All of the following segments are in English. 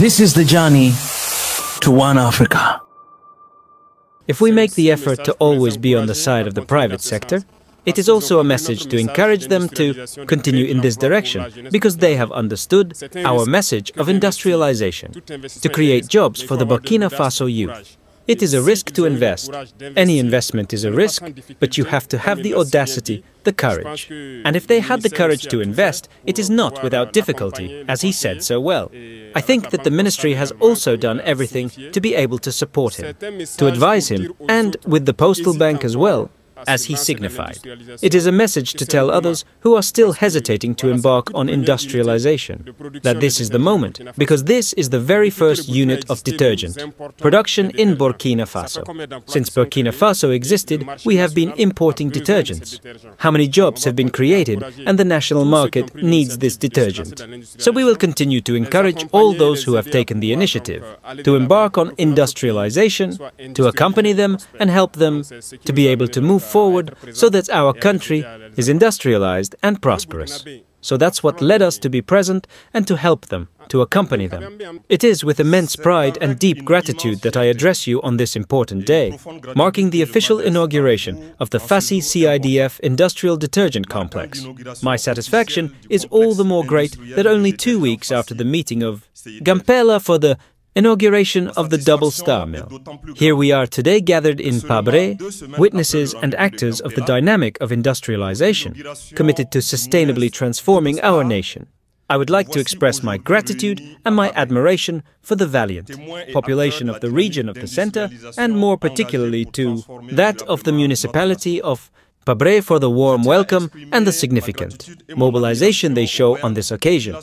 This is the journey to one Africa. If we make the effort to always be on the side of the private sector, it is also a message to encourage them to continue in this direction, because they have understood our message of industrialization, to create jobs for the Burkina Faso youth. It is a risk to invest. Any investment is a risk, but you have to have the audacity, the courage. And if they had the courage to invest, it is not without difficulty, as he said so well. I think that the ministry has also done everything to be able to support him, to advise him, and with the postal bank as well, as he signified. It is a message to tell others who are still hesitating to embark on industrialization that this is the moment, because this is the very first unit of detergent production in Burkina Faso. Since Burkina Faso existed, we have been importing detergents. How many jobs have been created, and the national market needs this detergent. So we will continue to encourage all those who have taken the initiative to embark on industrialization, to accompany them and help them to be able to move forward so that our country is industrialized and prosperous. So that's what led us to be present and to help them, to accompany them. It is with immense pride and deep gratitude that I address you on this important day, marking the official inauguration of the Fassi CIDF Industrial Detergent Complex. My satisfaction is all the more great that only 2 weeks after the meeting of Gampela for the inauguration of the double star mill. Here we are today gathered in Traoré, witnesses and actors of the dynamic of industrialization, committed to sustainably transforming our nation. I would like to express my gratitude and my admiration for the valiant population of the region of the center, and more particularly to that of the municipality of Traoré for the warm welcome and the significant mobilization they show on this occasion.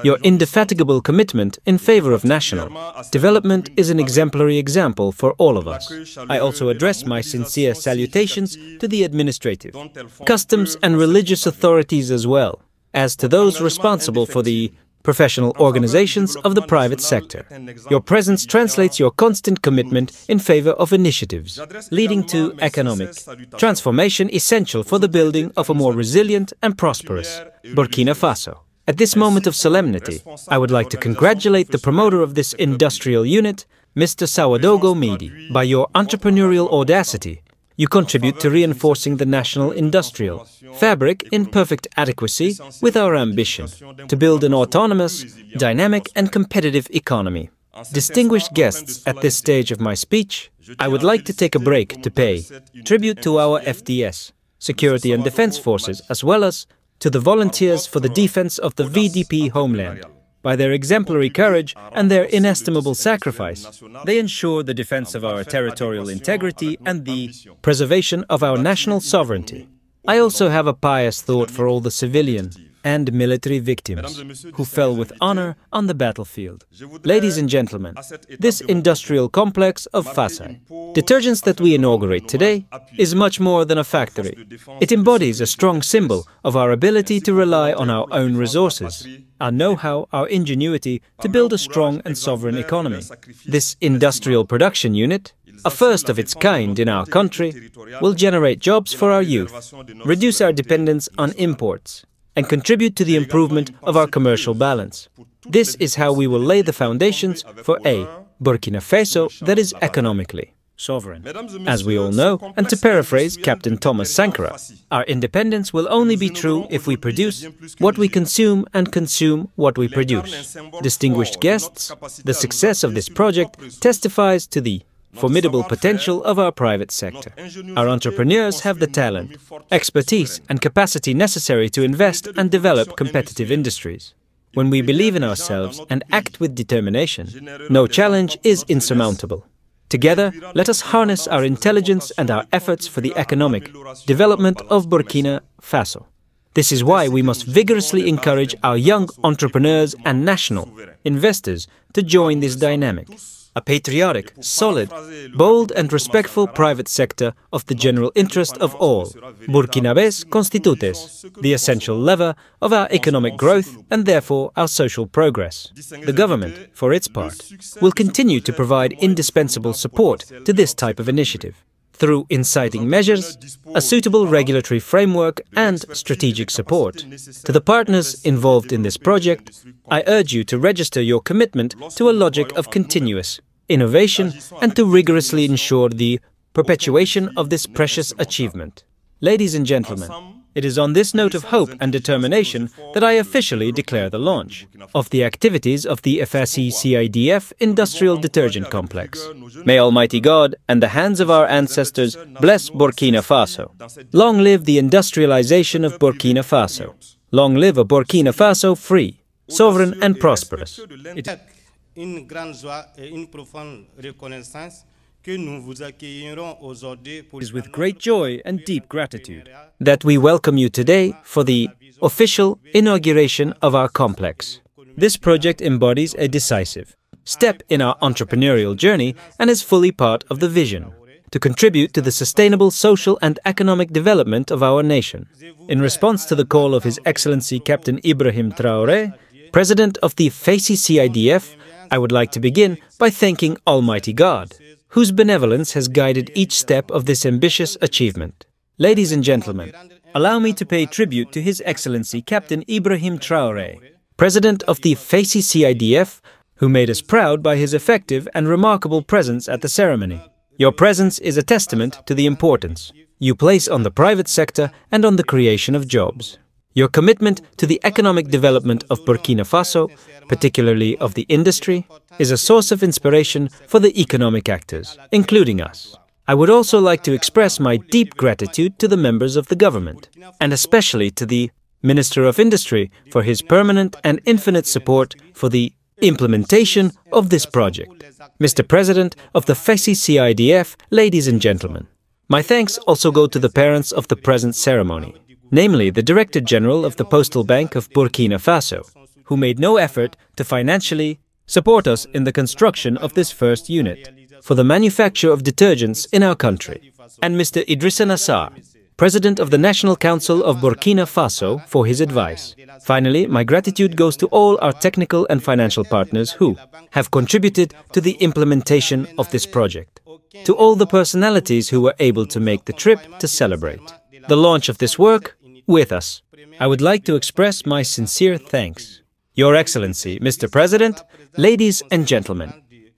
Your indefatigable commitment in favor of national development is an exemplary example for all of us. I also address my sincere salutations to the administrative, customs and religious authorities as well as to those responsible for the professional organizations of the private sector. Your presence translates your constant commitment in favor of initiatives leading to economic transformation essential for the building of a more resilient and prosperous Burkina Faso. At this moment of solemnity, I would like to congratulate the promoter of this industrial unit, Mr. Sawadogo Midi. By your entrepreneurial audacity, you contribute to reinforcing the national industrial fabric in perfect adequacy with our ambition to build an autonomous, dynamic and competitive economy. Distinguished guests, at this stage of my speech, I would like to take a break to pay tribute to our FDS, Security and Defense Forces, as well as to the volunteers for the defense of the VDP homeland. By their exemplary courage and their inestimable sacrifice, they ensure the defense of our territorial integrity and the preservation of our national sovereignty. I also have a pious thought for all the civilian and military victims who fell with honor on the battlefield. Ladies and gentlemen, this industrial complex of Fassi, detergents that we inaugurate today, is much more than a factory. It embodies a strong symbol of our ability to rely on our own resources, our know-how, our ingenuity to build a strong and sovereign economy. This industrial production unit, a first of its kind in our country, will generate jobs for our youth, reduce our dependence on imports, and contribute to the improvement of our commercial balance. This is how we will lay the foundations for a Burkina Faso that is economically sovereign. As we all know, and to paraphrase Captain Thomas Sankara, our independence will only be true if we produce what we consume and consume what we produce. Distinguished guests, the success of this project testifies to the formidable potential of our private sector. Our entrepreneurs have the talent, expertise and capacity necessary to invest and develop competitive industries. When we believe in ourselves and act with determination, no challenge is insurmountable. Together, let us harness our intelligence and our efforts for the economic development of Burkina Faso. This is why we must vigorously encourage our young entrepreneurs and national investors to join this dynamic. A patriotic, solid, bold and respectful private sector of the general interest of all, Burkinabés constitutes the essential lever of our economic growth and therefore our social progress. The government, for its part, will continue to provide indispensable support to this type of initiative. through inciting measures, a suitable regulatory framework and strategic support. To the partners involved in this project, I urge you to register your commitment to a logic of continuous innovation and to rigorously ensure the perpetuation of this precious achievement. Ladies and gentlemen, it is on this note of hope and determination that I officially declare the launch of the activities of the FSE-CIDF Industrial Detergent Complex. May Almighty God and the hands of our ancestors bless Burkina Faso. Long live the industrialization of Burkina Faso. Long live a Burkina Faso free, sovereign and prosperous. It is with great joy and deep gratitude that we welcome you today for the official inauguration of our complex. This project embodies a decisive step in our entrepreneurial journey and is fully part of the vision to contribute to the sustainable social and economic development of our nation. In response to the call of His Excellency Captain Ibrahim Traoré, President of the FSE-CIDF, I would like to begin by thanking Almighty God, whose benevolence has guided each step of this ambitious achievement. Ladies and gentlemen, allow me to pay tribute to His Excellency Captain Ibrahim Traoré, President of the FSE-CIDF, who made us proud by his effective and remarkable presence at the ceremony. Your presence is a testament to the importance you place on the private sector and on the creation of jobs. Your commitment to the economic development of Burkina Faso, particularly of the industry, is a source of inspiration for the economic actors, including us. I would also like to express my deep gratitude to the members of the government, and especially to the Minister of Industry for his permanent and infinite support for the implementation of this project. Mr. President of the FSE-CIDF, ladies and gentlemen, my thanks also go to the parents of the present ceremony, namely the Director General of the Postal Bank of Burkina Faso, who made no effort to financially support us in the construction of this first unit for the manufacture of detergents in our country, and Mr. Idrissa Nassar, President of the National Council of Burkina Faso, for his advice. Finally, my gratitude goes to all our technical and financial partners who have contributed to the implementation of this project, to all the personalities who were able to make the trip to celebrate the launch of this work with us. I would like to express my sincere thanks. Your Excellency, Mr. President, ladies and gentlemen,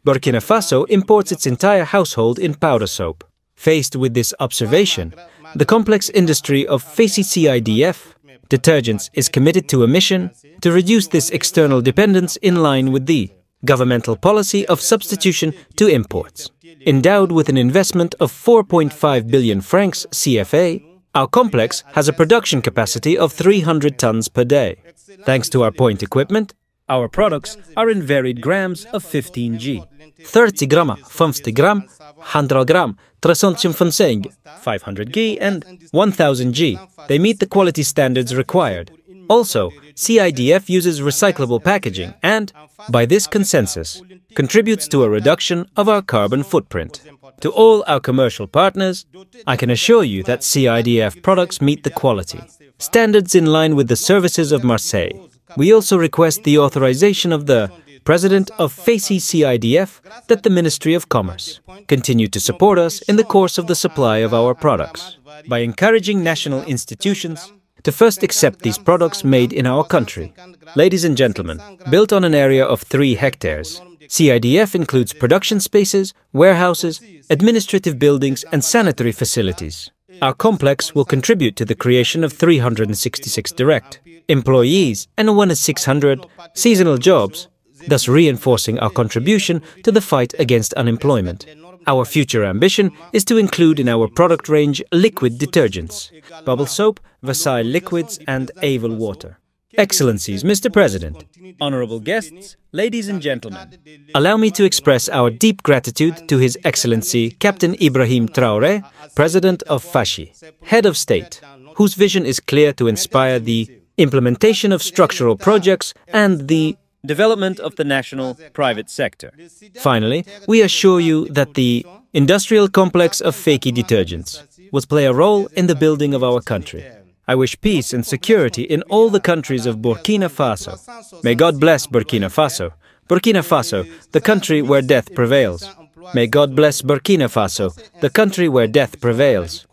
Burkina Faso imports its entire household in powder soap. Faced with this observation, the complex industry of FSE-CIDF Detergents is committed to a mission to reduce this external dependence in line with the governmental policy of substitution to imports. Endowed with an investment of 4.5 billion francs CFA, our complex has a production capacity of 300 tons per day. Thanks to our point equipment, our products are in varied grams of 15 G, 30 gram, 50 gram, 100 gram, 350, 500 G and 1000 G. They meet the quality standards required. Also, CIDF uses recyclable packaging and, by this consensus, contributes to a reduction of our carbon footprint. To all our commercial partners, I can assure you that CIDF products meet the quality standards in line with the services of Marseille. We also request the authorization of the President of FSE-CIDF that the Ministry of Commerce continue to support us in the course of the supply of our products by encouraging national institutions to first accept these products made in our country. Ladies and gentlemen, built on an area of 3 hectares, CIDF includes production spaces, warehouses, administrative buildings and sanitary facilities. Our complex will contribute to the creation of 366 direct employees and 1,600 seasonal jobs, thus reinforcing our contribution to the fight against unemployment. Our future ambition is to include in our product range liquid detergents, bubble soap, Versailles liquids and Avon water. Excellencies, Mr. President, honorable guests, ladies and gentlemen, allow me to express our deep gratitude to His Excellency Captain Ibrahim Traoré, President of FSE, Head of State, whose vision is clear to inspire the implementation of structural projects and the development of the national private sector. Finally, we assure you that the industrial complex of FSE detergents will play a role in the building of our country. I wish peace and security in all the countries of Burkina Faso. May God bless Burkina Faso. Burkina Faso, the country where death prevails. May God bless Burkina Faso, the country where death prevails.